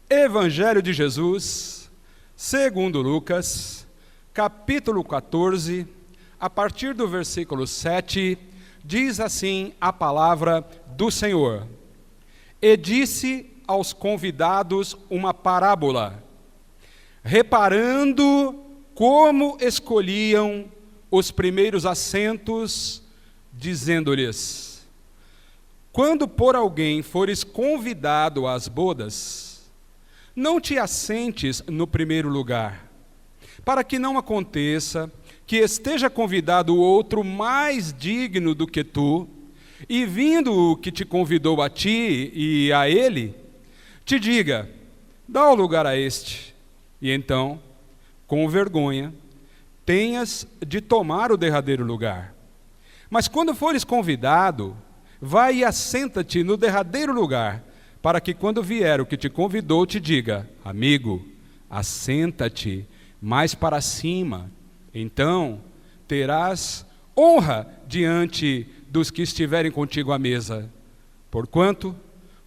Evangelho de Jesus, segundo Lucas, capítulo 14, a partir do versículo 7, diz assim a palavra do Senhor. E disse aos convidados uma parábola, reparando como escolhiam os primeiros assentos, dizendo-lhes: quando por alguém fores convidado às bodas, não te assentes no primeiro lugar, para que não aconteça que esteja convidado outro mais digno do que tu, e vindo o que te convidou a ti e a ele, te diga: dá o lugar a este, e então, com vergonha, tenhas de tomar o derradeiro lugar. Mas quando fores convidado, vai e assenta-te no derradeiro lugar, para que quando vier o que te convidou te diga: amigo, assenta-te mais para cima, então terás honra diante dos que estiverem contigo à mesa. Porquanto,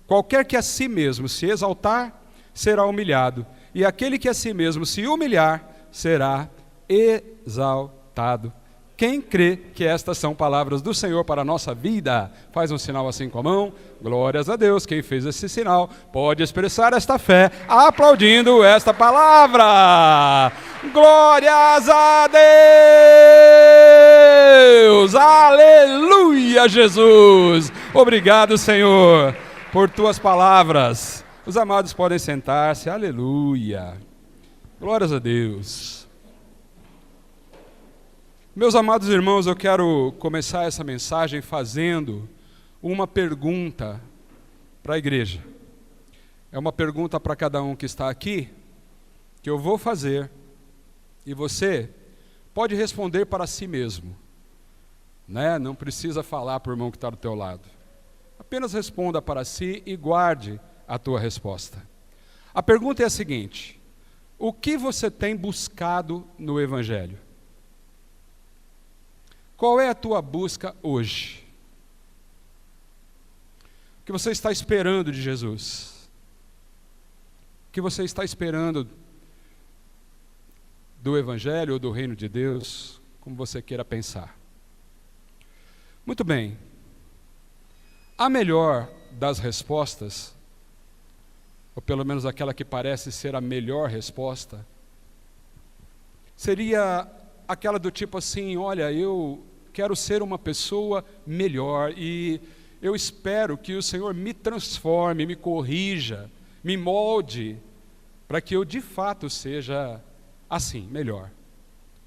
qualquer que a si mesmo se exaltar, será humilhado, e aquele que a si mesmo se humilhar, será exaltado. Quem crê que estas são palavras do Senhor para a nossa vida, faz um sinal assim com a mão. Glórias a Deus. Quem fez esse sinal pode expressar esta fé aplaudindo esta palavra. Glórias a Deus. Aleluia, Jesus. Obrigado, Senhor, por tuas palavras. Os amados podem sentar-se. Aleluia. Glórias a Deus. Meus amados irmãos, eu quero começar essa mensagem fazendo uma pergunta para a igreja. É uma pergunta para cada um que está aqui, que eu vou fazer, e você pode responder para si mesmo, né? Não precisa falar para o irmão que está do teu lado. Apenas responda para si e guarde a tua resposta. A pergunta é a seguinte: o que você tem buscado no Evangelho? Qual é a tua busca hoje? O que você está esperando de Jesus? O que você está esperando do Evangelho ou do Reino de Deus? Como você queira pensar. Muito bem. A melhor das respostas, ou pelo menos aquela que parece ser a melhor resposta, seria aquela do tipo assim: olha, eu quero ser uma pessoa melhor e eu espero que o Senhor me transforme, me corrija, me molde, para que eu de fato seja assim, melhor.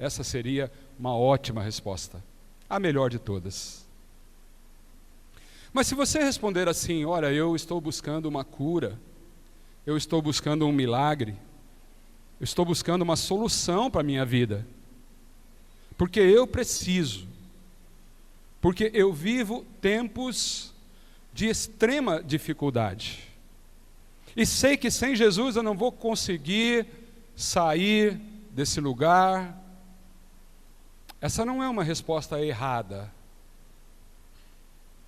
Essa seria uma ótima resposta, a melhor de todas. Mas se você responder assim: olha, eu estou buscando uma cura, eu estou buscando um milagre, eu estou buscando uma solução para a minha vida, porque eu preciso, porque eu vivo tempos de extrema dificuldade, e sei que sem Jesus eu não vou conseguir sair desse lugar. Essa não é uma resposta errada,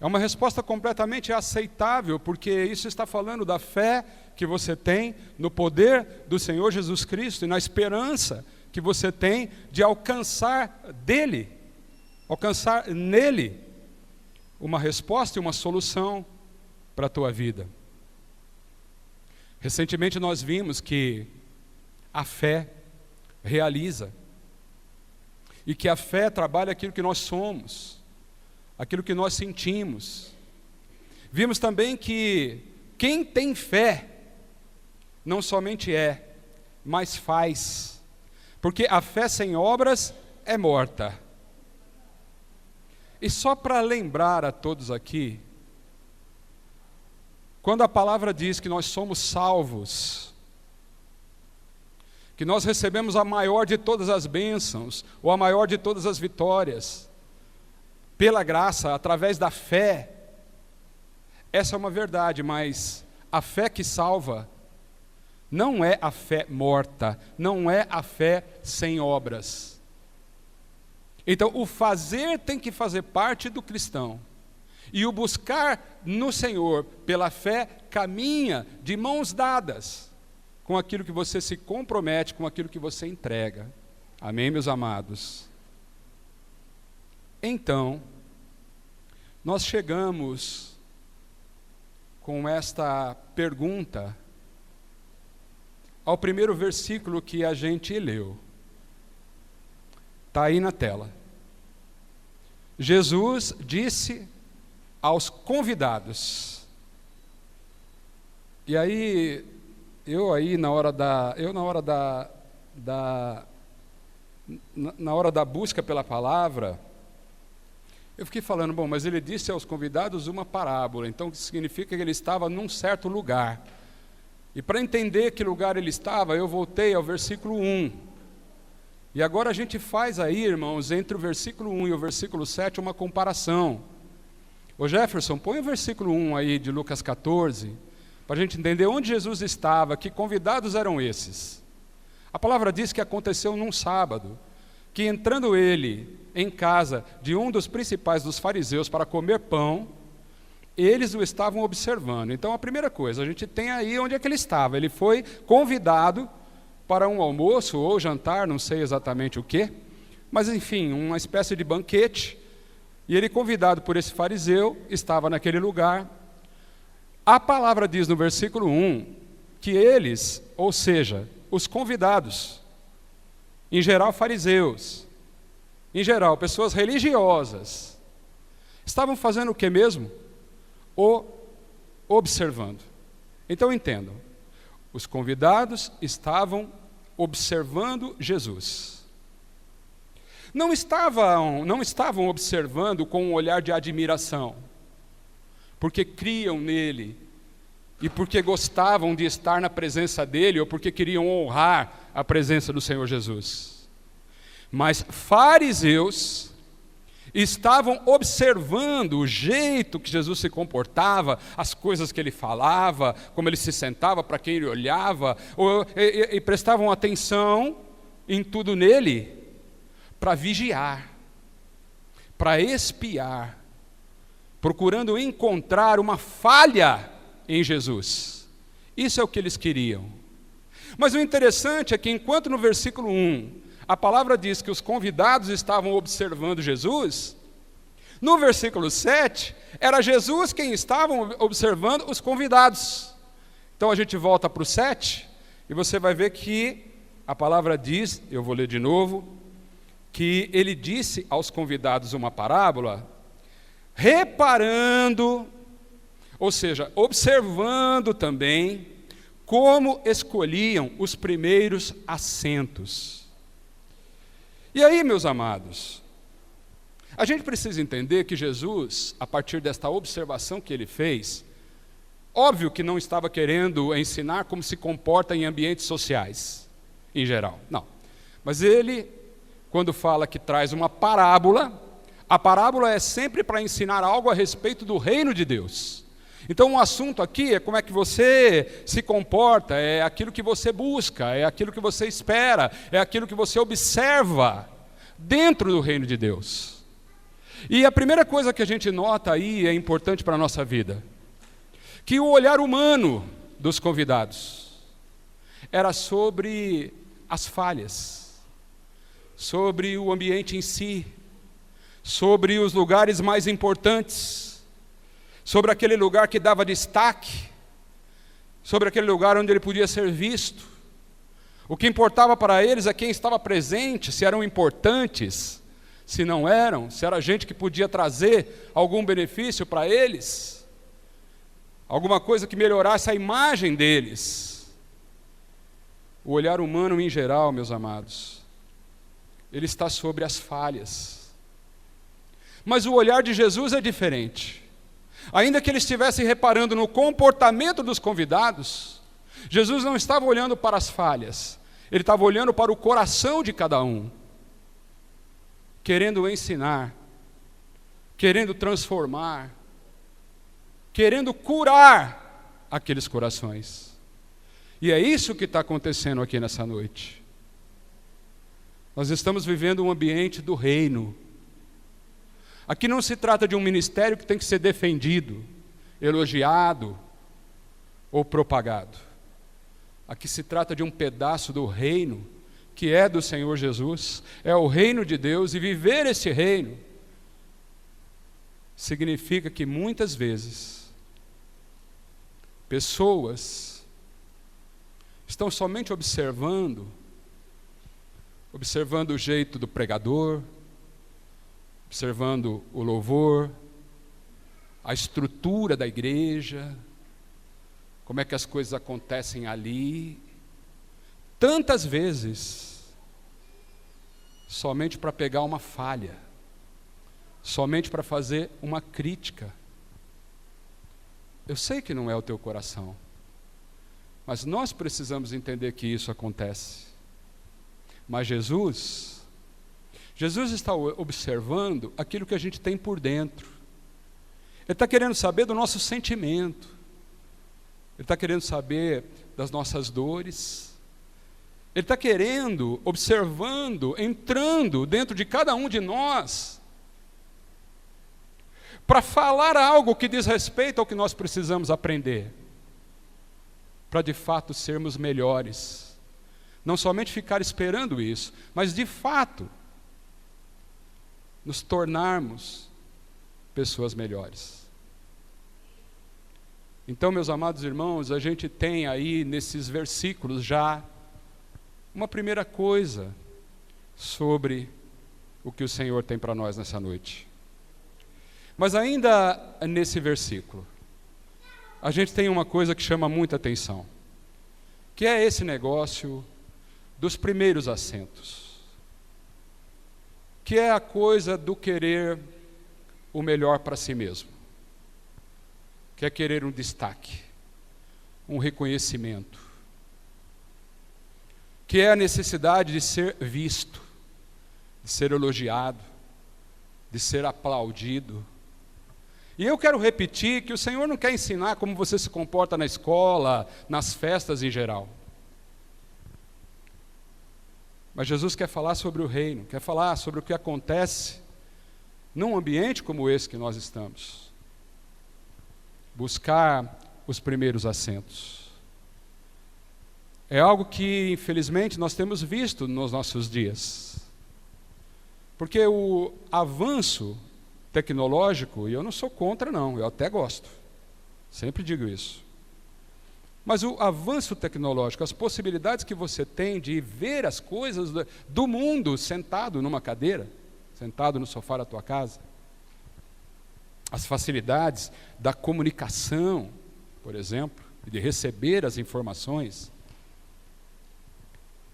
é uma resposta completamente aceitável, porque isso está falando da fé que você tem no poder do Senhor Jesus Cristo e na esperança que você tem de alcançar dele, alcançar nele uma resposta e uma solução para a tua vida. Recentemente nós vimos que a fé realiza, e que a fé trabalha aquilo que nós somos, aquilo que nós sentimos. Vimos também que quem tem fé não somente é, mas faz, porque a fé sem obras é morta. E só para lembrar a todos aqui, quando a palavra diz que nós somos salvos, que nós recebemos a maior de todas as bênçãos, ou a maior de todas as vitórias, pela graça, através da fé, essa é uma verdade, mas a fé que salva não é a fé morta, não é a fé sem obras. Então, o fazer tem que fazer parte do cristão. E o buscar no Senhor pela fé caminha de mãos dadas com aquilo que você se compromete, com aquilo que você entrega. Amém, meus amados? Então, nós chegamos com esta pergunta ao primeiro versículo que a gente leu. Está aí na tela. Jesus disse aos convidados. E aí, na hora da busca pela palavra, eu fiquei falando, bom, mas ele disse aos convidados uma parábola, então isso significa que ele estava num certo lugar. E para entender que lugar ele estava, eu voltei ao versículo 1. E agora a gente faz aí, irmãos, entre o versículo 1 e o versículo 7, uma comparação. Ô Jefferson, põe o versículo 1 aí de Lucas 14, para a gente entender onde Jesus estava, que convidados eram esses. A palavra diz que aconteceu num sábado, que entrando ele em casa de um dos principais dos fariseus para comer pão, eles o estavam observando. Então a primeira coisa, a gente tem aí onde é que ele estava. Ele foi convidado para um almoço ou jantar, não sei exatamente o quê, mas enfim, uma espécie de banquete, e ele, convidado por esse fariseu, estava naquele lugar. A palavra diz no versículo 1 que eles, ou seja, os convidados, em geral fariseus, em geral pessoas religiosas, estavam fazendo o que mesmo? Observando. Então entendam, os convidados estavam observando Jesus. Não estavam observando com um olhar de admiração, porque criam nele, e porque gostavam de estar na presença dele, ou porque queriam honrar a presença do Senhor Jesus. Mas fariseus estavam observando o jeito que Jesus se comportava, as coisas que ele falava, como ele se sentava, para quem ele olhava, e prestavam atenção em tudo nele, para vigiar, para espiar, procurando encontrar uma falha em Jesus. Isso é o que eles queriam. Mas o interessante é que enquanto no versículo 1 a palavra diz que os convidados estavam observando Jesus, no versículo 7 era Jesus quem estava observando os convidados. Então a gente volta para o 7 e você vai ver que a palavra diz, eu vou ler de novo, que ele disse aos convidados uma parábola, reparando, ou seja, observando também como escolhiam os primeiros assentos. E aí, meus amados, a gente precisa entender que Jesus, a partir desta observação que ele fez, óbvio que não estava querendo ensinar como se comporta em ambientes sociais, em geral, não. Mas ele, quando fala que traz uma parábola, a parábola é sempre para ensinar algo a respeito do reino de Deus. Então o assunto aqui é como é que você se comporta, é aquilo que você busca, é aquilo que você espera, é aquilo que você observa dentro do reino de Deus. E a primeira coisa que a gente nota aí é importante para a nossa vida, que o olhar humano dos convidados era sobre as falhas, sobre o ambiente em si, sobre os lugares mais importantes, sobre aquele lugar que dava destaque, sobre aquele lugar onde ele podia ser visto. O que importava para eles é quem estava presente, se eram importantes, se não eram, se era gente que podia trazer algum benefício para eles, alguma coisa que melhorasse a imagem deles. O olhar humano em geral, meus amados, ele está sobre as falhas. Mas o olhar de Jesus é diferente. Ainda que ele estivesse reparando no comportamento dos convidados, Jesus não estava olhando para as falhas, ele estava olhando para o coração de cada um, querendo ensinar, querendo transformar, querendo curar aqueles corações. E é isso que está acontecendo aqui nessa noite. Nós estamos vivendo um ambiente do reino. Aqui não se trata de um ministério que tem que ser defendido, elogiado ou propagado. Aqui se trata de um pedaço do reino que é do Senhor Jesus, é o reino de Deus, e viver esse reino significa que muitas vezes pessoas estão somente observando o jeito do pregador, observando o louvor, a estrutura da igreja, como é que as coisas acontecem ali, tantas vezes, somente para pegar uma falha, somente para fazer uma crítica. Eu sei que não é o teu coração, mas nós precisamos entender que isso acontece. Mas Jesus está observando aquilo que a gente tem por dentro. Ele está querendo saber do nosso sentimento. Ele está querendo saber das nossas dores. Ele está querendo, observando, entrando dentro de cada um de nós, para falar algo que diz respeito ao que nós precisamos aprender, para de fato sermos melhores. Não somente ficar esperando isso, mas de fato nos tornarmos pessoas melhores. Então, meus amados irmãos, a gente tem aí nesses versículos já uma primeira coisa sobre o que o Senhor tem para nós nessa noite. Mas ainda nesse versículo, a gente tem uma coisa que chama muita atenção, que é esse negócio dos primeiros assentos, que é a coisa do querer o melhor para si mesmo, que é querer um destaque, um reconhecimento, que é a necessidade de ser visto, de ser elogiado, de ser aplaudido. E eu quero repetir que o Senhor não quer ensinar como você se comporta na escola, nas festas em geral. Mas Jesus quer falar sobre o reino, quer falar sobre o que acontece num ambiente como esse que nós estamos. Buscar os primeiros assentos. É algo que, infelizmente, nós temos visto nos nossos dias. Porque o avanço tecnológico, e eu não sou contra não, eu até gosto, sempre digo isso. Mas o avanço tecnológico, as possibilidades que você tem de ver as coisas do mundo sentado numa cadeira, sentado no sofá da tua casa, as facilidades da comunicação, por exemplo, de receber as informações,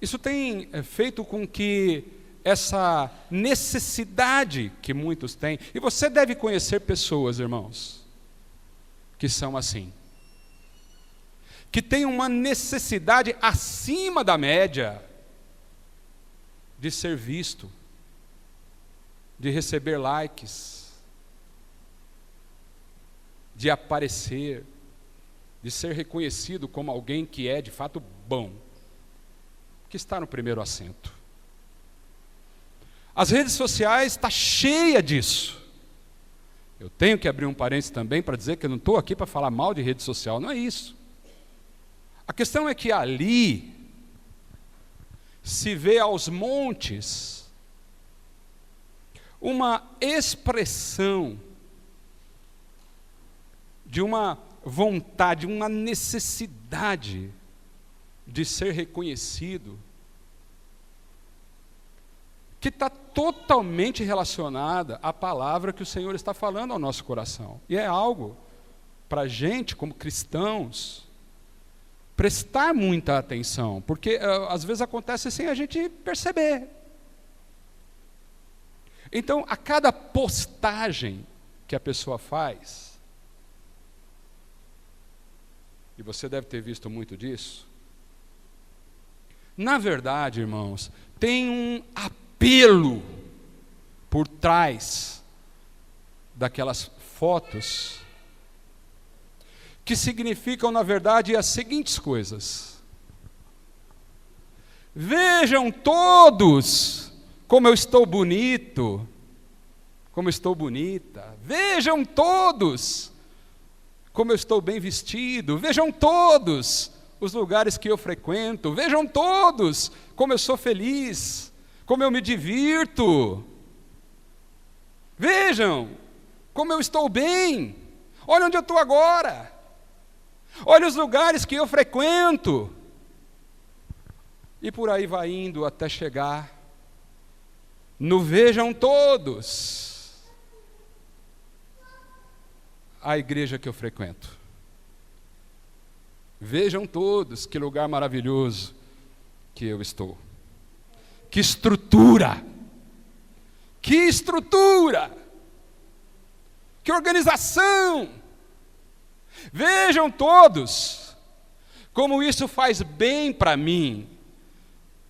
isso tem feito com que essa necessidade que muitos têm, e você deve conhecer pessoas, irmãos, que são assim, que têm uma necessidade acima da média de ser visto, de receber likes, de aparecer, de ser reconhecido como alguém que é de fato bom, que está no primeiro assento. As redes sociais estão cheias disso. Eu tenho que abrir um parênteses também para dizer que eu não estou aqui para falar mal de rede social, não é isso. A questão é que ali se vê aos montes uma expressão de uma vontade, uma necessidade de ser reconhecido, que está totalmente relacionada à palavra que o Senhor está falando ao nosso coração. E é algo para a gente, como cristãos, prestar muita atenção, porque às vezes acontece sem a gente perceber. Então, a cada postagem que a pessoa faz, e você deve ter visto muito disso, na verdade, irmãos, tem um apelo por trás daquelas fotos que significam, na verdade, as seguintes coisas: vejam todos como eu estou bonito, como eu estou bonita, vejam todos como eu estou bem vestido, vejam todos os lugares que eu frequento, vejam todos como eu sou feliz, como eu me divirto. Vejam como eu estou bem. Olha onde eu estou agora. Olha os lugares que eu frequento. E por aí vai indo até chegar no vejam todos a igreja que eu frequento. Vejam todos que lugar maravilhoso que eu estou. Que estrutura! Que estrutura! Que organização! Vejam todos como isso faz bem para mim.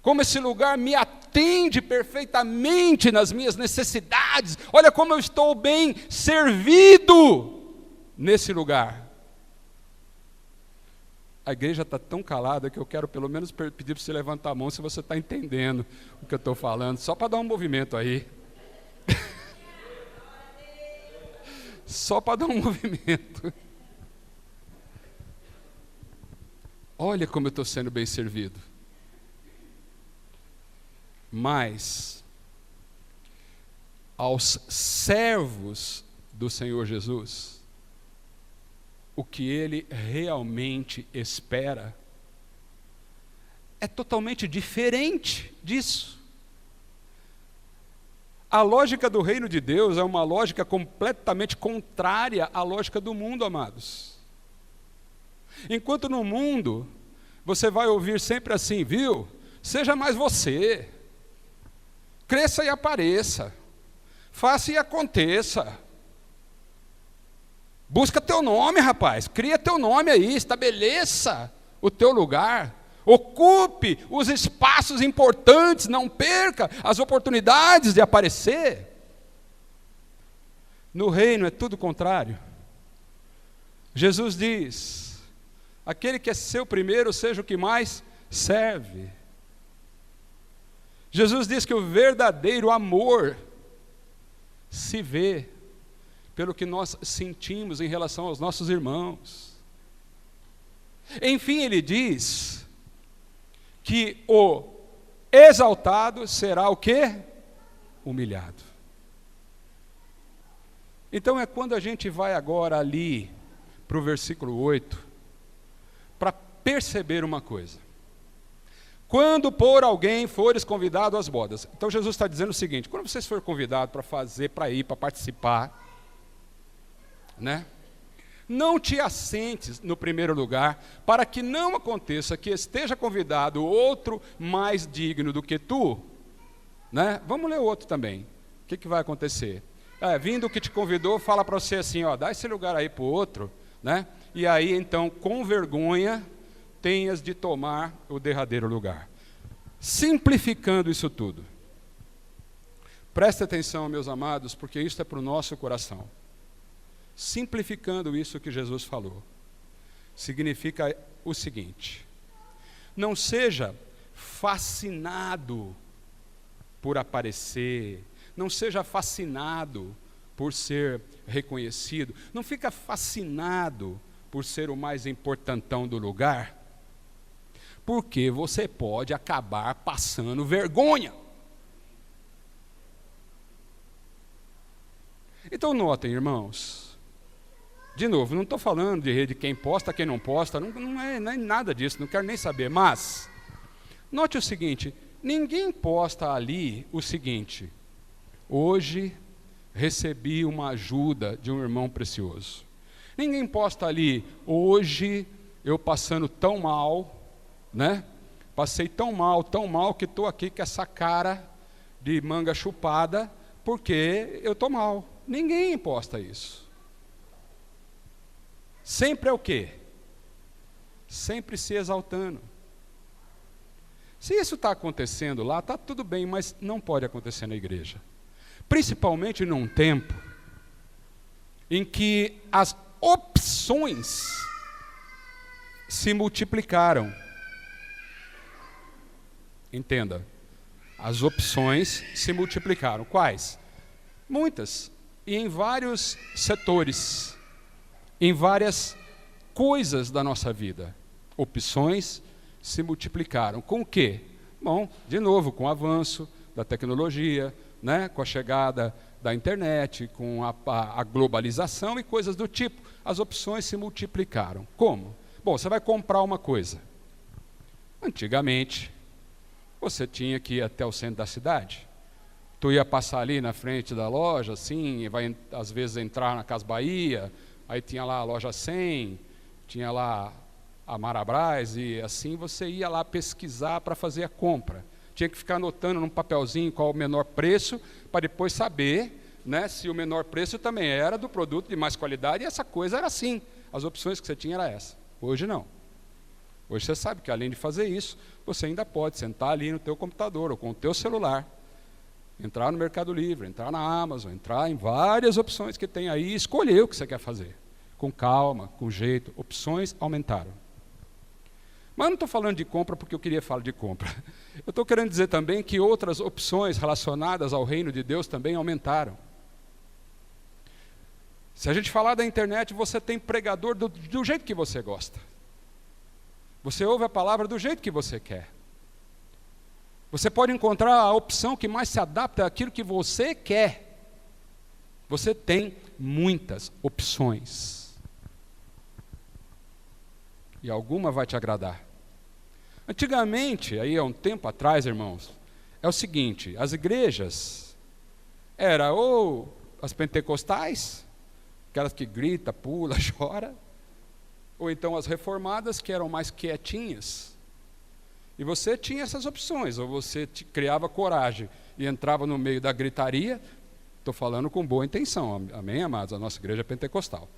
Como esse lugar me atende perfeitamente nas minhas necessidades. Olha como eu estou bem servido nesse lugar. A igreja está tão calada que eu quero pelo menos pedir para você levantar a mão se você está entendendo o que eu estou falando, só para dar um movimento aí. Só para dar um movimento. Olha como eu estou sendo bem servido. Mas aos servos do Senhor Jesus, o que Ele realmente espera é totalmente diferente disso. A lógica do reino de Deus é uma lógica completamente contrária à lógica do mundo, amados. Enquanto no mundo, você vai ouvir sempre assim, viu? Seja mais você. Cresça e apareça. Faça e aconteça. Busca teu nome, rapaz. Cria teu nome aí. Estabeleça o teu lugar. Ocupe os espaços importantes. Não perca as oportunidades de aparecer. No reino é tudo contrário. Jesus diz: aquele que é seu primeiro, seja o que mais serve. Jesus diz que o verdadeiro amor se vê pelo que nós sentimos em relação aos nossos irmãos. Enfim, ele diz que o exaltado será o quê? Humilhado. Então é quando a gente vai agora ali para o versículo 8, para perceber uma coisa. Quando por alguém fores convidado às bodas. Então Jesus está dizendo o seguinte: quando vocês forem convidados para fazer, para ir, para participar, né? Não te assentes no primeiro lugar, para que não aconteça que esteja convidado outro mais digno do que tu, né? Vamos ler o outro também. O que vai acontecer? Vindo o que te convidou, fala para você assim, ó, dá esse lugar aí para o outro, né? E aí então, com vergonha, tenhas de tomar o derradeiro lugar. Simplificando isso tudo. Preste atenção, meus amados, porque isso é para o nosso coração. Simplificando isso que Jesus falou, significa o seguinte: não seja fascinado por aparecer, não seja fascinado por ser reconhecido, não fica fascinado por ser o mais importantão do lugar, porque você pode acabar passando vergonha. Então notem, irmãos, de novo, não estou falando de quem posta, quem não posta, não é nada disso, não quero nem saber, mas note o seguinte: ninguém posta ali o seguinte: hoje recebi uma ajuda de um irmão precioso. Ninguém posta ali: hoje eu passando tão mal, né? Passei tão mal que estou aqui com essa cara de manga chupada, porque eu estou mal. Ninguém posta isso. Sempre é o quê? Sempre se exaltando. Se isso está acontecendo lá, está tudo bem, mas não pode acontecer na igreja. Principalmente num tempo em que as opções se multiplicaram. Entenda, as opções se multiplicaram. Quais? Muitas, e em vários setores, em várias coisas da nossa vida. opções se multiplicaram. Com o quê? Bom, de novo, com o avanço da tecnologia, né? Com a chegada da internet, com a globalização e coisas do tipo. As opções se multiplicaram. Como? Bom, você vai comprar uma coisa. Antigamente, você tinha que ir até o centro da cidade. Tu ia passar ali na frente da loja, assim, vai às vezes entrar na Casa Bahia, aí tinha lá a loja 100, tinha lá a Marabras, e assim você ia lá pesquisar para fazer a compra. Tinha que ficar anotando num papelzinho qual o menor preço, para depois saber, né, se o menor preço também era do produto de mais qualidade, e essa coisa era assim. As opções que você tinha era essa. Hoje não. Hoje você sabe que além de fazer isso, você ainda pode sentar ali no teu computador ou com o teu celular, entrar no Mercado Livre, entrar na Amazon, entrar em várias opções que tem aí e escolher o que você quer fazer. Com calma, com jeito. Opções aumentaram. Mas eu não estou falando de compra porque eu queria falar de compra. Eu estou querendo dizer também que outras opções relacionadas ao reino de Deus também aumentaram. Se a gente falar da internet, você tem pregador do jeito que você gosta. Você ouve a palavra do jeito que você quer. Você pode encontrar a opção que mais se adapta àquilo que você quer. Você tem muitas opções. E alguma vai te agradar. Antigamente, aí há um tempo atrás, irmãos, é o seguinte, as igrejas eram ou as pentecostais, aquelas que grita, pula, chora, ou então as reformadas, que eram mais quietinhas. E você tinha essas opções, ou você criava coragem e entrava no meio da gritaria, estou falando com boa intenção, amém, amados? A nossa igreja é pentecostal.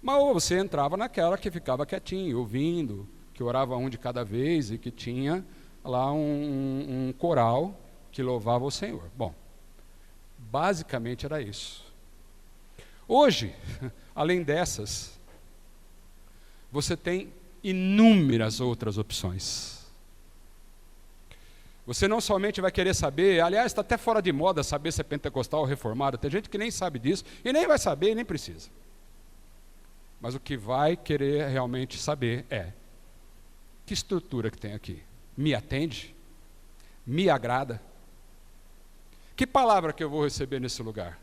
Mas ou você entrava naquela que ficava quietinho, ouvindo, que orava um de cada vez e que tinha lá um coral que louvava o Senhor. Bom, basicamente era isso. Hoje, além dessas, você tem inúmeras outras opções. Você não somente vai querer saber, aliás, está até fora de moda saber se é pentecostal ou reformado, tem gente que nem sabe disso, e nem vai saber, e nem precisa. Mas o que vai querer realmente saber é, que estrutura que tem aqui? Me atende? Me agrada? Que palavra que eu vou receber nesse lugar?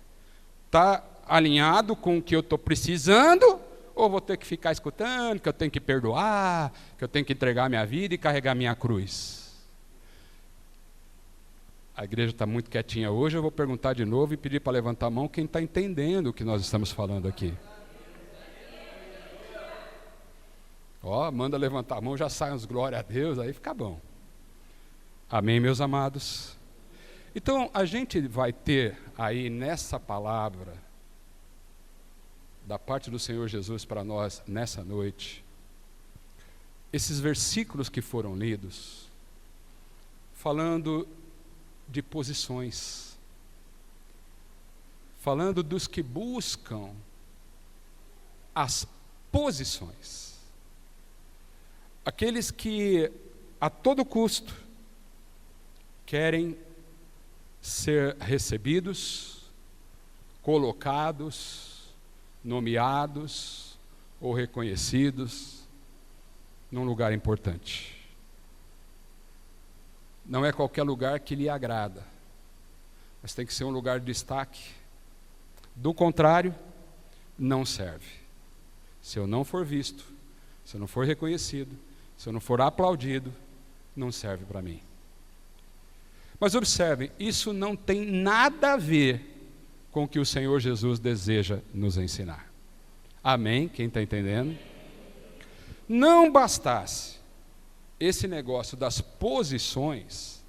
Está alinhado com o que eu estou precisando? Ou vou ter que ficar escutando, que eu tenho que perdoar, que eu tenho que entregar minha vida e carregar minha cruz? A igreja está muito quietinha hoje, eu vou perguntar de novo e pedir para levantar a mão quem está entendendo o que nós estamos falando aqui. Ó, manda levantar a mão, já sai uns glória a Deus, aí fica bom. Amém, meus amados? Então, a gente vai ter aí nessa palavra, da parte do Senhor Jesus para nós nessa noite, esses versículos que foram lidos, falando de posições, falando dos que buscam as posições, aqueles que a todo custo querem ser recebidos, colocados, nomeados ou reconhecidos num lugar importante. Não é qualquer lugar que lhe agrada, mas tem que ser um lugar de destaque. Do contrário, não serve. Se eu não for visto, se eu não for reconhecido, se eu não for aplaudido, não serve para mim. Mas observem, isso não tem nada a ver com o que o Senhor Jesus deseja nos ensinar. Amém? Quem está entendendo? Não bastasse esse negócio das posições,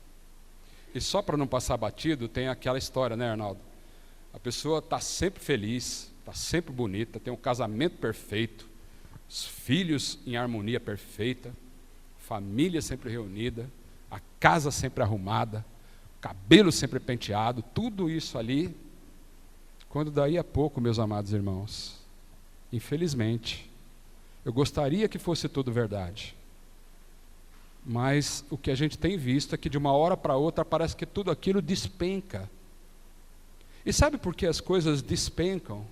e só para não passar batido, tem aquela história, né, Arnaldo? A pessoa está sempre feliz, está sempre bonita, tem um casamento perfeito, os filhos em harmonia perfeita, família sempre reunida, a casa sempre arrumada, cabelo sempre penteado, tudo isso ali, quando daí a pouco, meus amados irmãos, infelizmente, eu gostaria que fosse tudo verdade, mas o que a gente tem visto é que de uma hora para outra parece que tudo aquilo despenca. E sabe por que as coisas despencam?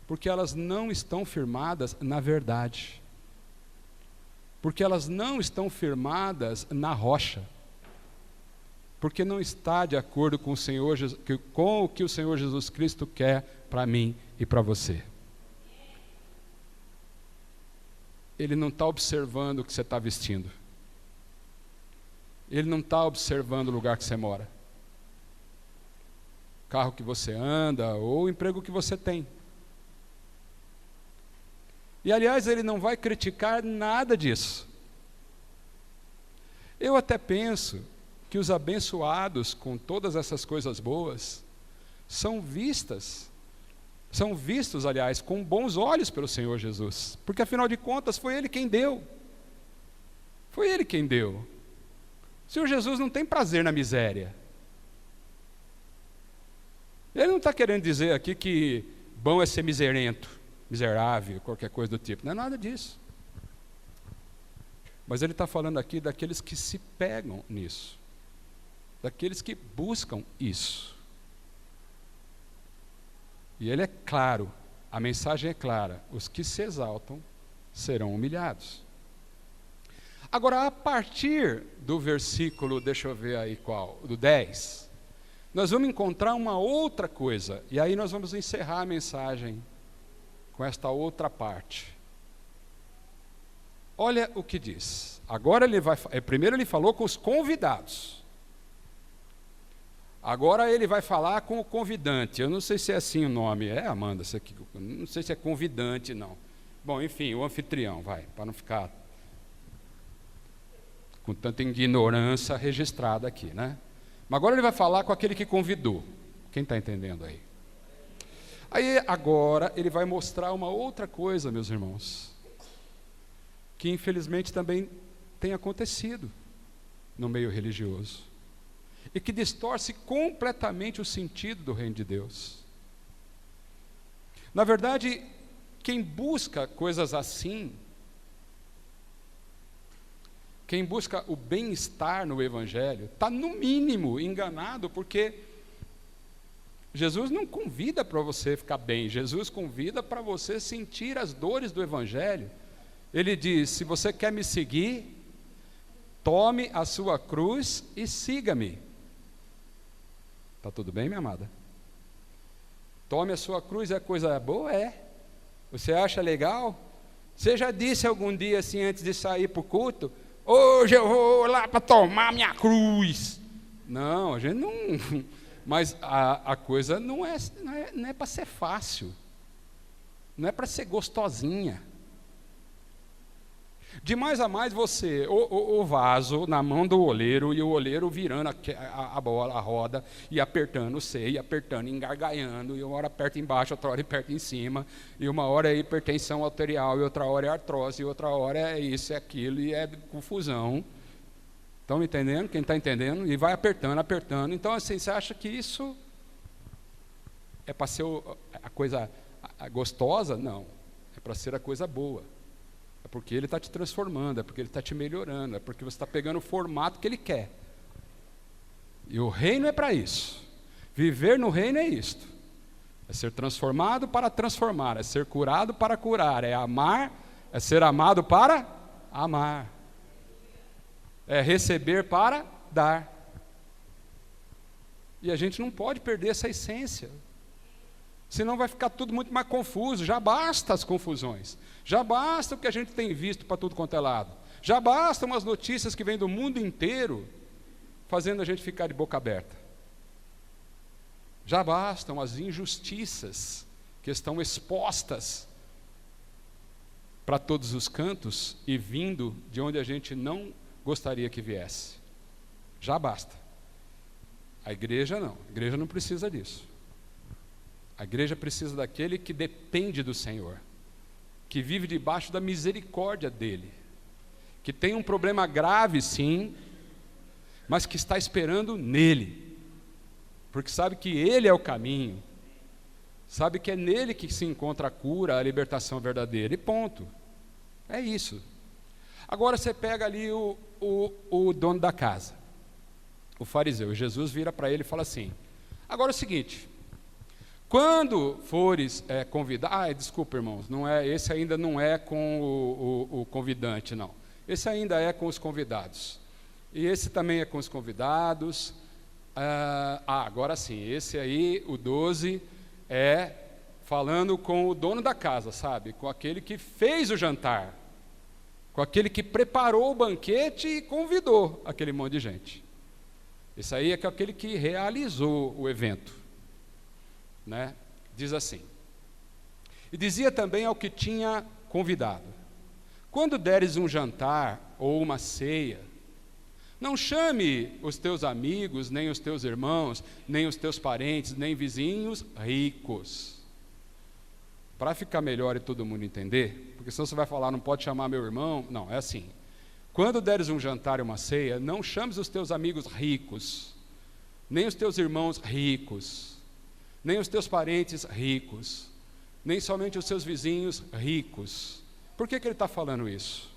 Porque elas não estão firmadas na verdade. Porque elas não estão firmadas na rocha. Porque não está de acordo com o que o Senhor Jesus Cristo quer para mim e para você. Ele não está observando o que você está vestindo. Ele não está observando o lugar que você mora, o carro que você anda ou o emprego que você tem. E aliás, ele não vai criticar nada disso. Eu até penso que os abençoados com todas essas coisas boas são vistos, aliás, com bons olhos pelo Senhor Jesus, porque afinal de contas foi Ele quem deu. Foi Ele quem deu. O Senhor Jesus não tem prazer na miséria. Ele não está querendo dizer aqui que bom é ser miserento, miserável, qualquer coisa do tipo. Não é nada disso. Mas ele está falando aqui daqueles que se pegam nisso, daqueles que buscam isso. E ele é claro, a mensagem é clara: os que se exaltam serão humilhados. Agora, a partir do versículo, deixa eu ver aí qual, do 10, nós vamos encontrar uma outra coisa, e aí nós vamos encerrar a mensagem com esta outra parte. Olha o que diz. Agora primeiro ele falou com os convidados. Agora ele vai falar com o convidante. Eu não sei se é assim o nome. É, Amanda, isso aqui, não sei se é convidante, não. Bom, enfim, o anfitrião, para não ficar com tanta ignorância registrada aqui, né? Mas agora ele vai falar com aquele que convidou. Quem está entendendo aí? Aí agora ele vai mostrar uma outra coisa, meus irmãos, que infelizmente também tem acontecido no meio religioso, e que distorce completamente o sentido do reino de Deus. Na verdade, quem busca coisas assim, quem busca o bem-estar no Evangelho, está no mínimo enganado, porque Jesus não convida para você ficar bem, Jesus convida para você sentir as dores do Evangelho. Ele diz: se você quer me seguir, tome a sua cruz e siga-me. Está tudo bem, minha amada? Tome a sua cruz, é coisa boa? É. Você acha legal? Você já disse algum dia assim, antes de sair para o culto: hoje eu vou lá para tomar minha cruz? Não, a gente não... Mas a coisa não é para ser fácil, não é para ser gostosinha. De mais a mais você, o vaso na mão do oleiro, e o oleiro virando a bola, a roda, e apertando o seio, e apertando, engargalhando, e uma hora aperta embaixo, outra hora aperta em cima, e uma hora é hipertensão arterial, e outra hora é artrose, e outra hora é isso, é aquilo, e é confusão. Estão me entendendo? Quem está entendendo? E vai apertando, apertando. Então, assim, você acha que isso é para ser a coisa gostosa? Não, é para ser a coisa boa. É porque Ele está te transformando, é porque Ele está te melhorando, é porque você está pegando o formato que Ele quer. E o reino é para isso. Viver no reino é isto. É ser transformado para transformar, é ser curado para curar, é amar, é ser amado para amar. É receber para dar. E a gente não pode perder essa essência, senão vai ficar tudo muito mais confuso. Já basta as confusões, já basta o que a gente tem visto para tudo quanto é lado, já bastam as notícias que vêm do mundo inteiro fazendo a gente ficar de boca aberta, já bastam as injustiças que estão expostas para todos os cantos e vindo de onde a gente não gostaria que viesse. Já basta. A igreja não precisa disso. A igreja precisa daquele que depende do Senhor, que vive debaixo da misericórdia dEle, que tem um problema grave sim, mas que está esperando nele, porque sabe que Ele é o caminho, sabe que é nele que se encontra a cura, a libertação verdadeira, e ponto. É isso. Agora você pega ali o dono da casa, o fariseu. Jesus vira para ele e fala assim: agora é o seguinte, quando fores convidar... desculpa, irmãos, esse ainda não é com o convidante, não. Esse ainda é com os convidados. E esse também é com os convidados. Agora sim, esse aí, o 12, é falando com o dono da casa, sabe? Com aquele que fez o jantar. Com aquele que preparou o banquete e convidou aquele monte de gente. Esse aí é aquele que realizou o evento. Né? Diz assim: e dizia também ao que tinha convidado: quando deres um jantar ou uma ceia, não chame os teus amigos, nem os teus irmãos, nem os teus parentes, nem vizinhos ricos. Para ficar melhor e todo mundo entender, porque senão você vai falar, não pode chamar meu irmão. Não, é assim: quando deres um jantar e uma ceia, não chames os teus amigos ricos, nem os teus irmãos ricos, nem os teus parentes ricos, nem somente os seus vizinhos ricos. Por que ele está falando isso?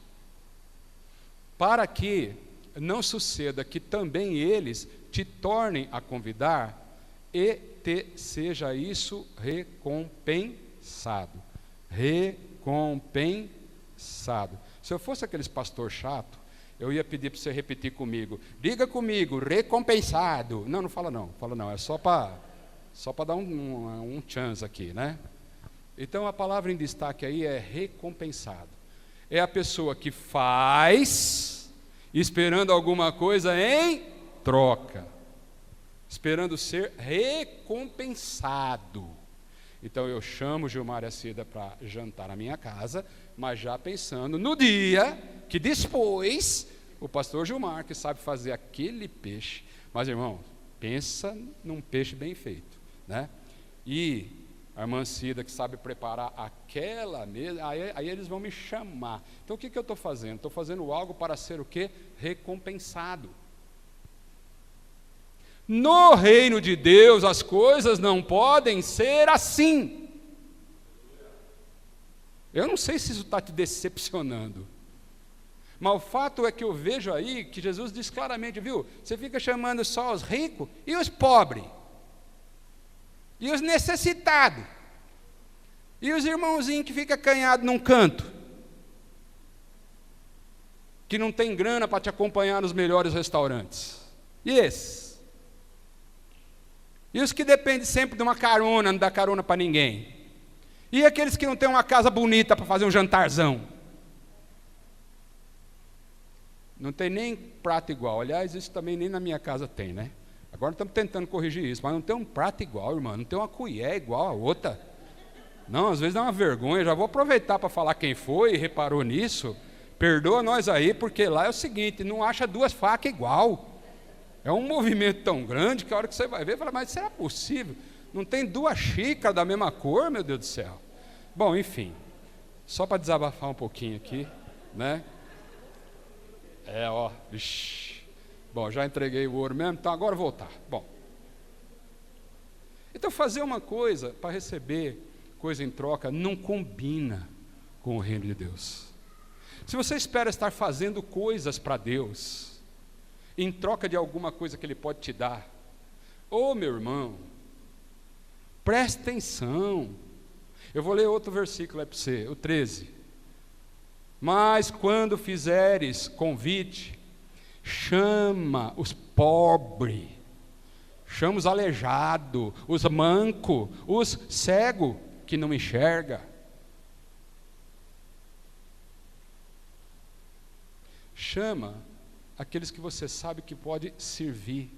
Para que não suceda que também eles te tornem a convidar e te seja isso recompensado. Recompensado. Se eu fosse aqueles pastor chato, eu ia pedir para você repetir comigo. Diga comigo, recompensado. Não, não fala não. Fala não, é só para dar um chance aqui, né? Então a palavra em destaque aí é recompensado. É a pessoa que faz esperando alguma coisa em troca, esperando ser recompensado. Então eu chamo Gilmar e a Cida para jantar na minha casa, mas já pensando no dia que depois o pastor Gilmar, que sabe fazer aquele peixe, mas irmão, pensa num peixe bem feito, né? E a irmã Cida, que sabe preparar aquela mesa, aí eles vão me chamar. Então o que eu estou fazendo? Estou fazendo algo para ser o quê? Recompensado. No reino de Deus as coisas não podem ser assim. Eu não sei se isso está te decepcionando, mas o fato é que eu vejo aí que Jesus diz claramente, viu? Você fica chamando só os ricos e os pobres. E os necessitados, e os irmãozinhos que ficam acanhados num canto, que não tem grana para te acompanhar nos melhores restaurantes. E esses? E os que dependem sempre de uma carona, não dá carona para ninguém? E aqueles que não têm uma casa bonita para fazer um jantarzão? Não tem nem prato igual. Aliás, isso também nem na minha casa tem, né? Agora estamos tentando corrigir isso, mas não tem um prato igual, irmão, não tem uma colher igual a outra. Não, às vezes dá uma vergonha. Já vou aproveitar para falar quem foi e reparou nisso. Perdoa nós aí, porque lá é o seguinte, não acha duas facas igual. É um movimento tão grande que a hora que você vai ver, fala, mas será possível? Não tem duas xícaras da mesma cor, meu Deus do céu. Bom, enfim, só para desabafar um pouquinho aqui, né? Vixi. Bom, já entreguei o ouro mesmo, então agora voltar. Bom, então fazer uma coisa para receber coisa em troca não combina com o reino de Deus. Se você espera estar fazendo coisas para Deus, em troca de alguma coisa que Ele pode te dar, meu irmão, preste atenção. Eu vou ler outro versículo aí para você, o 13. Mas quando fizeres convite, chama os pobres, chama os aleijados, os mancos, os cegos que não enxerga. Chama aqueles que você sabe que pode servir.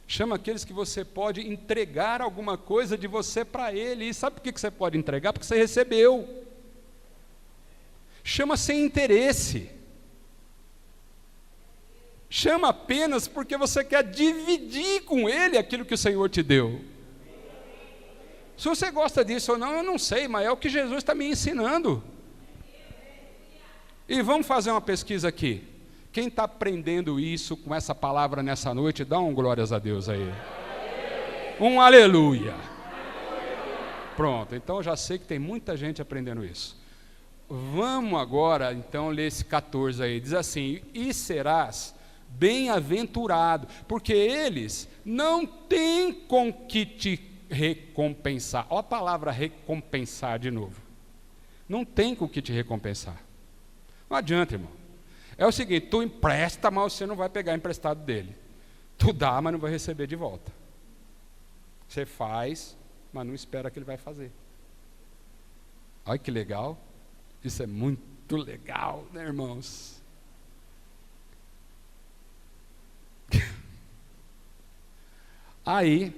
Chama aqueles que você pode entregar alguma coisa de você para ele. E sabe por que você pode entregar? Porque você recebeu. Chama sem interesse. Chama apenas porque você quer dividir com ele aquilo que o Senhor te deu. Se você gosta disso ou não, eu não sei, mas é o que Jesus está me ensinando. E vamos fazer uma pesquisa aqui. Quem está aprendendo isso com essa palavra nessa noite, dá um glórias a Deus aí. Um aleluia. Pronto, então eu já sei que tem muita gente aprendendo isso. Vamos agora, então, ler esse 14 aí. Diz assim, e serás bem-aventurado, porque eles não têm com que te recompensar. Olha a palavra recompensar de novo. Não tem com que te recompensar. Não adianta, irmão. É o seguinte, tu empresta, mas você não vai pegar emprestado dele. Tu dá, mas não vai receber de volta. Você faz, mas não espera que ele vai fazer. Olha que legal. Isso é muito legal, né, irmãos? Aí,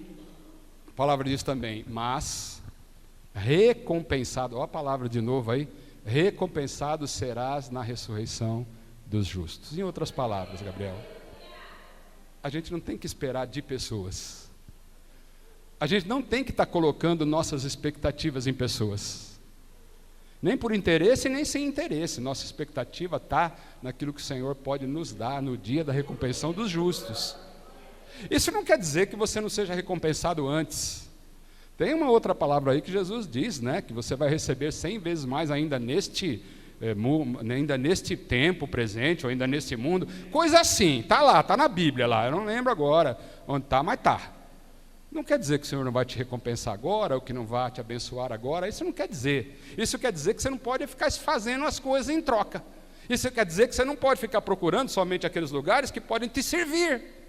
a palavra diz também, mas recompensado, olha a palavra de novo aí, recompensado serás na ressurreição dos justos. Em outras palavras, Gabriel, a gente não tem que esperar de pessoas. A gente não tem que estar colocando nossas expectativas em pessoas. Nem por interesse, nem sem interesse. Nossa expectativa está naquilo que o Senhor pode nos dar no dia da recompensação dos justos. Isso não quer dizer que você não seja recompensado antes. Tem uma outra palavra aí que Jesus diz, né? Que você vai receber 100 vezes mais ainda neste tempo presente, ou ainda neste mundo. Coisa assim, está lá, está na Bíblia lá. Eu não lembro agora onde está, mas está. Não quer dizer que o Senhor não vai te recompensar agora, ou que não vai te abençoar agora. Isso não quer dizer. Isso quer dizer que você não pode ficar fazendo as coisas em troca. Isso quer dizer que você não pode ficar procurando somente aqueles lugares que podem te servir.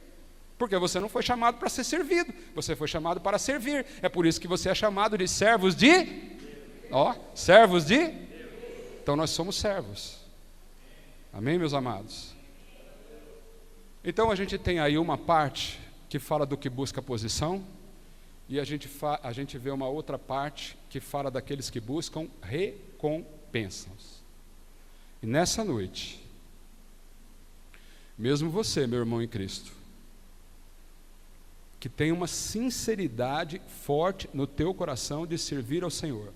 Porque você não foi chamado para ser servido, você foi chamado para servir. É por isso que você é chamado de servos de... servos de... Então nós somos servos. Amém, meus amados? Então a gente tem aí uma parte que fala do que busca posição, e a gente vê uma outra parte que fala daqueles que buscam recompensas. E nessa noite, mesmo você, meu irmão em Cristo, que tem uma sinceridade forte no teu coração de servir ao Senhor,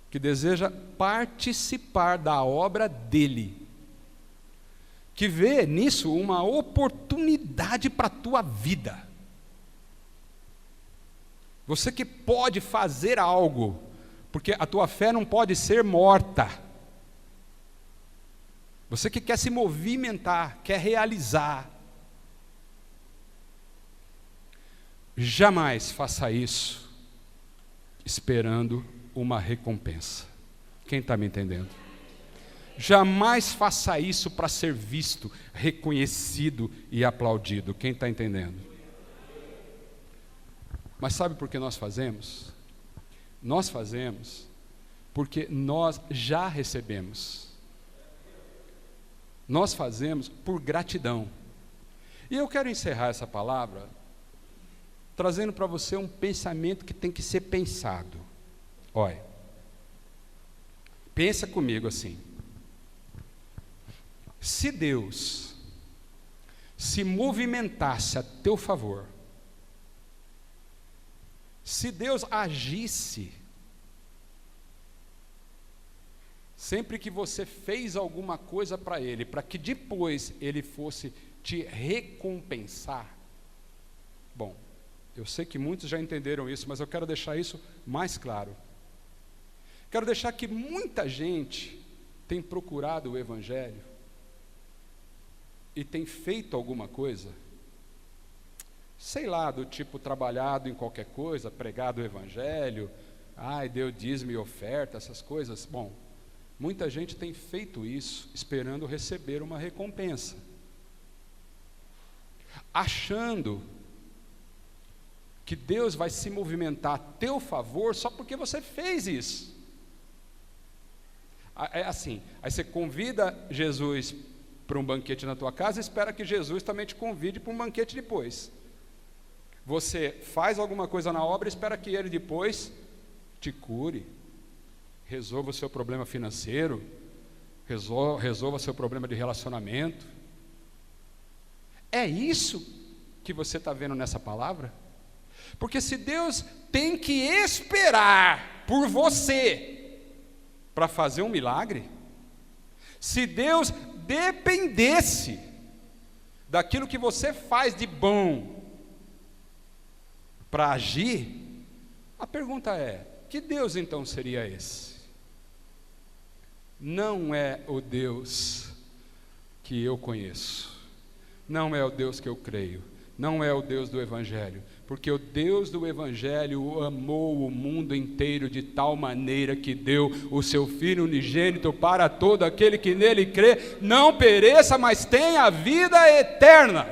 que deseja participar da obra dEle, que vê nisso uma oportunidade para a tua vida, você que pode fazer algo, porque a tua fé não pode ser morta, você que quer se movimentar, quer realizar, jamais faça isso esperando uma recompensa. Quem está me entendendo? Jamais faça isso para ser visto, reconhecido e aplaudido. Quem está entendendo? Mas sabe por que nós fazemos? Nós fazemos porque nós já recebemos. Nós fazemos por gratidão. E eu quero encerrar essa palavra trazendo para você um pensamento que tem que ser pensado. Olha, pensa comigo assim. Se Deus se movimentasse a teu favor, se Deus agisse, sempre que você fez alguma coisa para Ele, para que depois Ele fosse te recompensar, bom, eu sei que muitos já entenderam isso, mas eu quero deixar isso mais claro. Quero deixar que muita gente tem procurado o Evangelho e tem feito alguma coisa, sei lá, do tipo trabalhado em qualquer coisa, pregado o Evangelho, deu dízimo e oferta, essas coisas. Bom, muita gente tem feito isso esperando receber uma recompensa, achando que Deus vai se movimentar a teu favor só porque você fez isso. É assim, aí você convida Jesus para um banquete na tua casa e espera que Jesus também te convide para um banquete depois. Você faz alguma coisa na obra e espera que Ele depois te cure, resolva o seu problema financeiro, resolva o seu problema de relacionamento. É isso que você está vendo nessa palavra? Porque se Deus tem que esperar por você para fazer um milagre, se Deus dependesse daquilo que você faz de bom para agir, a pergunta é: que Deus então seria esse? Não é o Deus que eu conheço, não é o Deus que eu creio, não é o Deus do Evangelho, Porque o Deus do Evangelho amou o mundo inteiro de tal maneira que deu o seu Filho unigênito para todo aquele que nele crê, não pereça, mas tenha a vida eterna.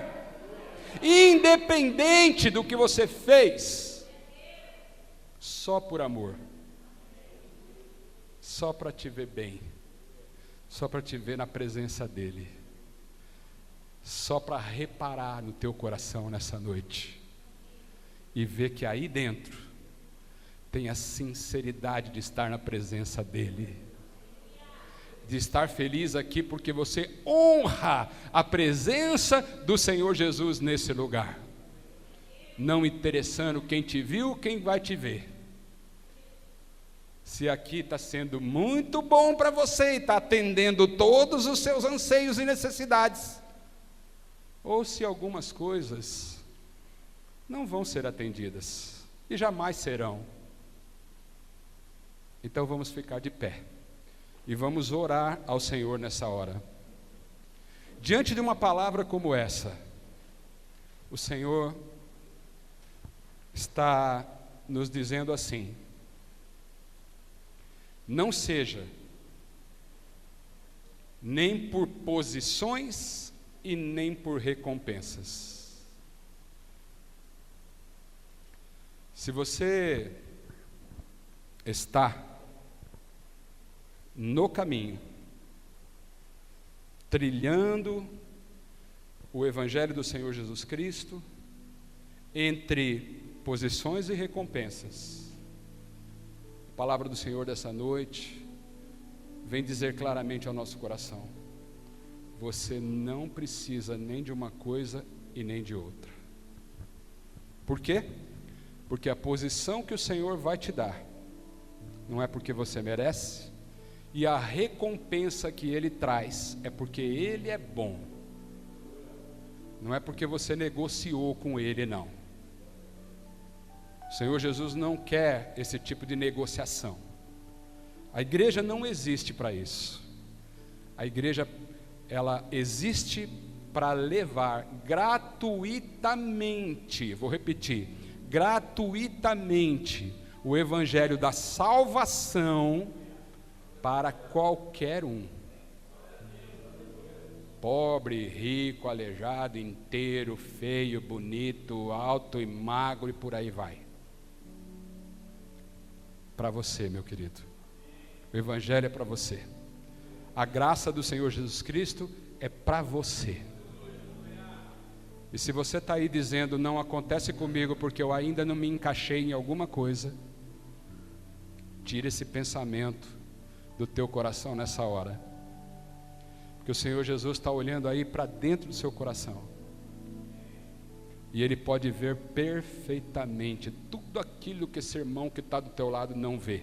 Independente do que você fez, só por amor, só para te ver bem, só para te ver na presença dEle, só para reparar no teu coração nessa noite e ver que aí dentro tem a sinceridade de estar na presença dEle, de estar feliz aqui porque você honra a presença do Senhor Jesus nesse lugar, não interessando quem te viu, quem vai te ver. Se aqui está sendo muito bom para você e está atendendo todos os seus anseios e necessidades, ou se algumas coisas não vão ser atendidas e jamais serão, então vamos ficar de pé e vamos orar ao Senhor nessa hora. Diante de uma palavra como essa, o Senhor está nos dizendo assim: não seja nem por posições e nem por recompensas. Se você está no caminho, trilhando o Evangelho do Senhor Jesus Cristo, entre posições e recompensas, a palavra do Senhor dessa noite vem dizer claramente ao nosso coração: você não precisa nem de uma coisa e nem de outra. Por quê? Porque a posição que o Senhor vai te dar não é porque você merece, e a recompensa que Ele traz é porque Ele é bom, não é porque você negociou com Ele, não. O Senhor Jesus não quer esse tipo de negociação. A igreja não existe para isso. A igreja, ela existe para levar gratuitamente, vou repetir, gratuitamente, o Evangelho da salvação para qualquer um. Pobre, rico, aleijado, inteiro, feio, bonito, alto e magro e por aí vai. Para você, meu querido. O Evangelho é para você. A graça do Senhor Jesus Cristo é para você. E se você está aí dizendo, não acontece comigo porque eu ainda não me encaixei em alguma coisa, tira esse pensamento do teu coração nessa hora. Porque o Senhor Jesus está olhando aí para dentro do seu coração. E Ele pode ver perfeitamente tudo aquilo que esse irmão que está do teu lado não vê.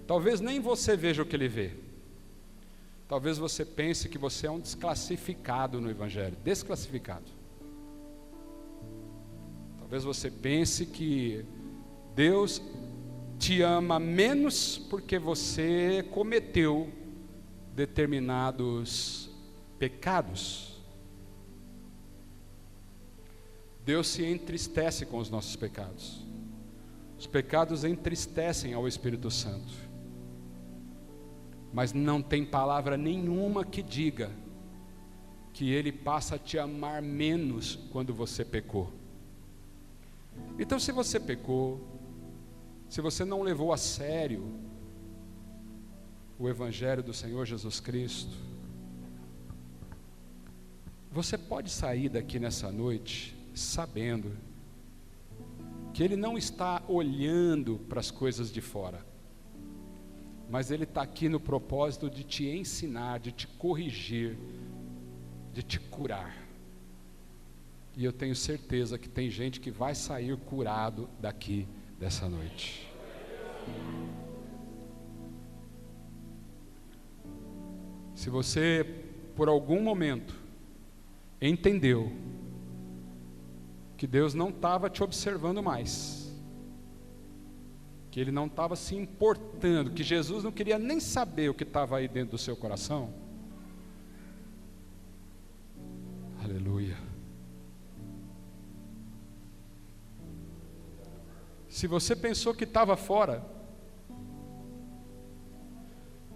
Talvez nem você veja o que ele vê. Talvez você pense que você é um desclassificado no Evangelho, desclassificado. Talvez você pense que Deus te ama menos porque você cometeu determinados pecados. Deus se entristece com os nossos pecados. Os pecados entristecem ao Espírito Santo. Mas não tem palavra nenhuma que diga que Ele passa a te amar menos quando você pecou. Então, se você pecou, se você não levou a sério o Evangelho do Senhor Jesus Cristo, você pode sair daqui nessa noite sabendo que Ele não está olhando para as coisas de fora, mas Ele está aqui no propósito de te ensinar, de te corrigir, de te curar. E eu tenho certeza que tem gente que vai sair curado daqui dessa noite. Se você, por algum momento, entendeu que Deus não estava te observando mais, que Ele não estava se importando, que Jesus não queria nem saber o que estava aí dentro do seu coração, aleluia. Se você pensou que estava fora,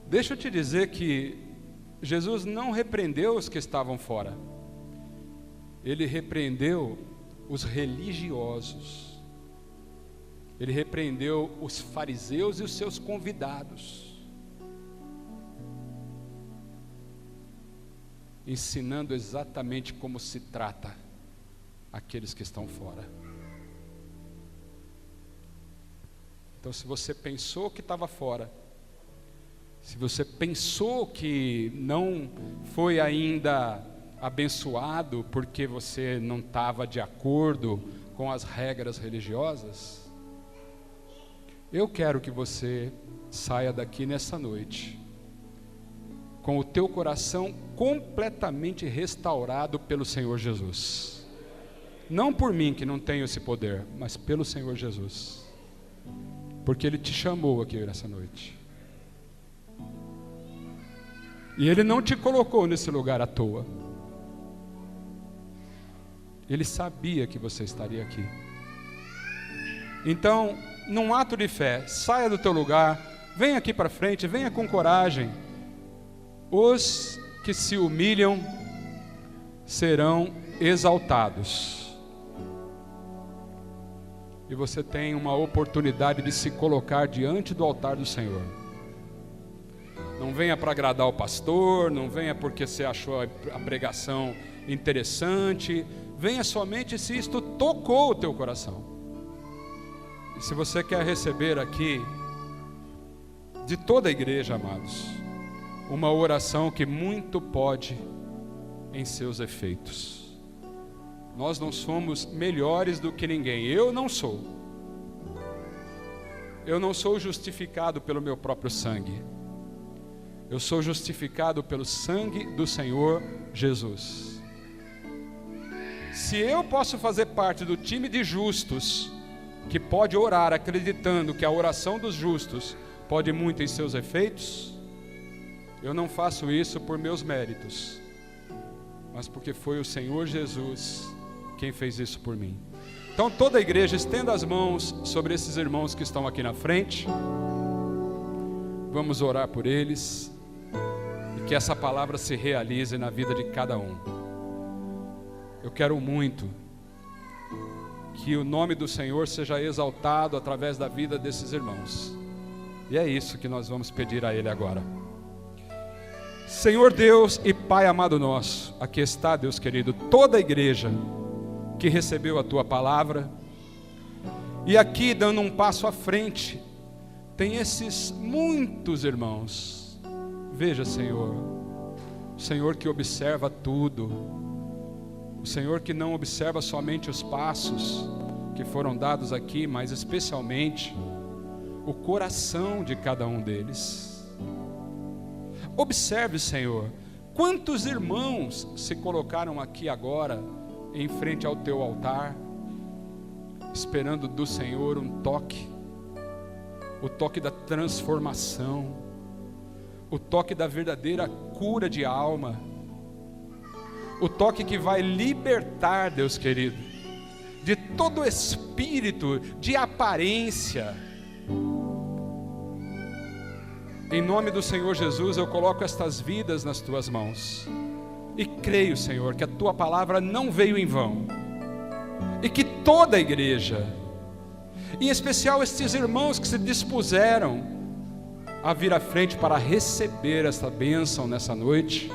deixa eu te dizer que Jesus não repreendeu os que estavam fora. Ele repreendeu os religiosos. Ele repreendeu os fariseus e os seus convidados, ensinando exatamente como se trata aqueles que estão fora. Então, se você pensou que estava fora, se você pensou que não foi ainda abençoado porque você não estava de acordo com as regras religiosas, eu quero que você saia daqui nessa noite com o teu coração completamente restaurado pelo Senhor Jesus. Não por mim, que não tenho esse poder, mas pelo Senhor Jesus, porque Ele te chamou aqui nessa noite. E Ele não te colocou nesse lugar à toa. Ele sabia que você estaria aqui. Então, num ato de fé, saia do teu lugar, venha aqui para frente, venha com coragem. Os que se humilham serão exaltados. E você tem uma oportunidade de se colocar diante do altar do Senhor. Não venha para agradar o pastor, não venha porque você achou a pregação interessante, venha somente se isto tocou o teu coração. E se você quer receber aqui, de toda a igreja, amados, uma oração que muito pode em seus efeitos. Nós não somos melhores do que ninguém. Eu não sou. Eu não sou justificado pelo meu próprio sangue. Eu sou justificado pelo sangue do Senhor Jesus. Se eu posso fazer parte do time de justos, que pode orar acreditando que a oração dos justos pode muito em seus efeitos, eu não faço isso por meus méritos, mas porque foi o Senhor Jesus quem fez isso por mim. Então toda a igreja estenda as mãos sobre esses irmãos que estão aqui na frente. Vamos orar por eles e que essa palavra se realize na vida de cada um. Eu quero muito que o nome do Senhor seja exaltado através da vida desses irmãos. E é isso que nós vamos pedir a Ele agora. Senhor Deus e Pai amado nosso, aqui está, Deus querido, toda a igreja que recebeu a Tua palavra, e aqui dando um passo à frente, tem esses muitos irmãos. Veja, Senhor, o Senhor que observa tudo, o Senhor que não observa somente os passos que foram dados aqui, mas especialmente o coração de cada um deles. Observe, Senhor, quantos irmãos se colocaram aqui agora em frente ao Teu altar, esperando do Senhor um toque, o toque da transformação, o toque da verdadeira cura de alma, o toque que vai libertar, Deus querido, de todo espírito de aparência. Em nome do Senhor Jesus, eu coloco estas vidas nas Tuas mãos e creio, Senhor, que a Tua palavra não veio em vão, e que toda a igreja, em especial estes irmãos que se dispuseram a vir à frente para receber esta bênção nessa noite,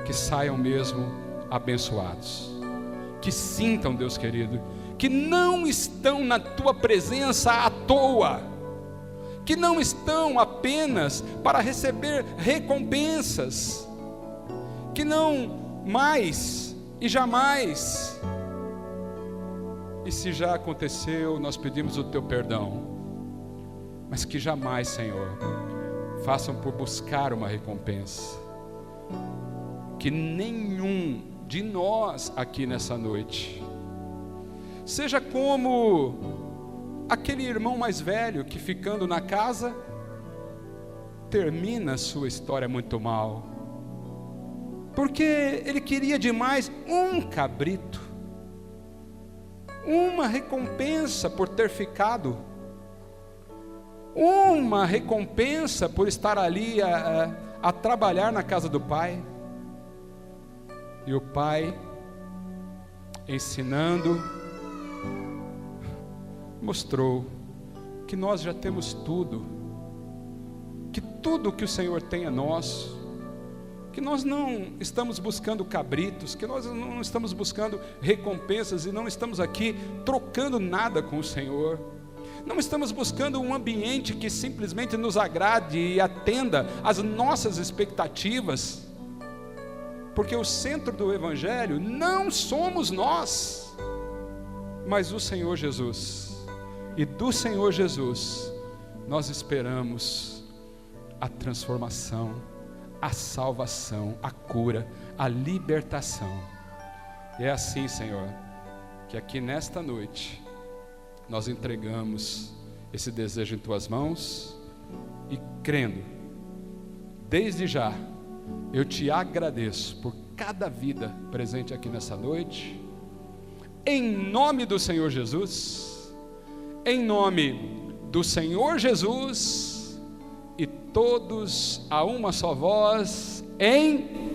que saiam mesmo abençoados, que sintam, Deus querido, que não estão na Tua presença à toa, que não estão apenas para receber recompensas, que não mais e jamais, e se já aconteceu, nós pedimos o Teu perdão, mas que jamais, Senhor, façam por buscar uma recompensa, que nenhum de nós aqui nessa noite seja como aquele irmão mais velho que, ficando na casa, termina a sua história muito mal, porque ele queria demais um cabrito, uma recompensa por ter ficado, uma recompensa por estar ali a trabalhar na casa do Pai. E o Pai, ensinando, mostrou que nós já temos tudo, que tudo que o Senhor tem é nosso, que nós não estamos buscando cabritos, que nós não estamos buscando recompensas e não estamos aqui trocando nada com o Senhor. Não estamos buscando um ambiente que simplesmente nos agrade e atenda às nossas expectativas, porque o centro do Evangelho não somos nós, mas o Senhor Jesus. E do Senhor Jesus nós esperamos a transformação, a salvação, a cura, a libertação. E é assim, Senhor, que aqui nesta noite nós entregamos esse desejo em Tuas mãos e crendo, desde já, eu Te agradeço por cada vida presente aqui nessa noite, em nome do Senhor Jesus, em nome do Senhor Jesus, e todos a uma só voz, em